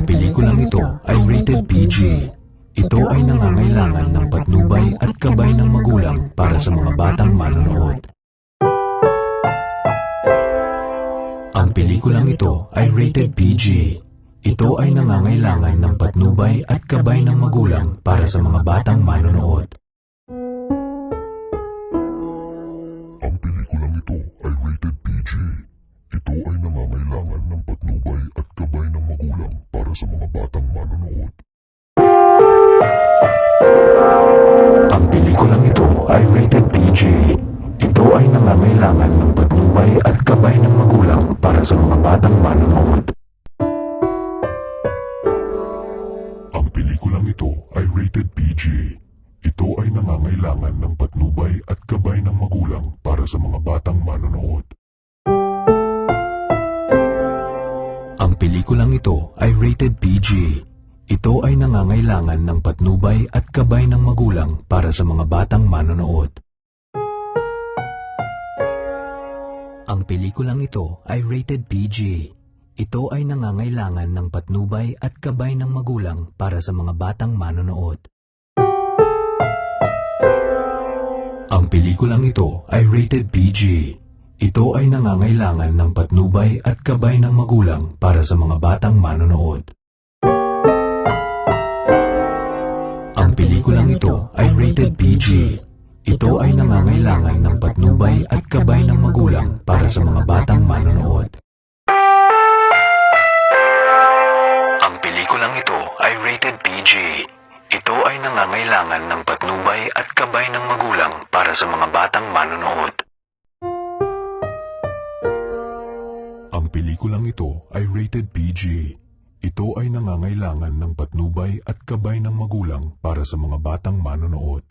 Ang pelikulang ito ay rated PG. Ito ay nangangailangan ng patnubay at gabay ng magulang para sa mga batang manonood. Ang pelikulang ito ay rated PG. Ito ay nangangailangan ng patnubay at gabay ng magulang para sa mga batang manonood. Ang pelikulang ito ay rated PG. Ito ay nangangailangan ng patnubay at gabay ng magulang para sa mga batang manonood. Ang pelikulang ito ay rated PG. Ito ay nangangailangan ng patnubay at gabay ng magulang para sa mga batang manonood. Ang pelikulang ito ay rated PG. Ito ay nangangailangan ng patnubay at gabay ng magulang para sa mga batang manonood. Ang pelikulang ito ay rated PG. Ito ay nangangailangan ng patnubay at gabay ng magulang para sa mga batang manonood. Ang pelikulang ito ay rated PG. Ito ay nangangailangan ng patnubay at gabay ng magulang para sa mga batang manonood. Ang pelikulang ito ay rated PG. Ito ay nangangailangan ng patnubay at gabay ng magulang para sa mga batang manonood. Ang pelikulang ito ay rated PG. Ito ay nangangailangan ng patnubay at gabay ng magulang para sa mga batang manonood. Ang pelikulang ito ay rated PG. Ito ay nangangailangan ng patnubay at gabay ng magulang para sa mga batang manonood. Ang pelikulang ito ay rated PG. Ito ay nangangailangan ng patnubay at gabay ng magulang para sa mga batang manonood.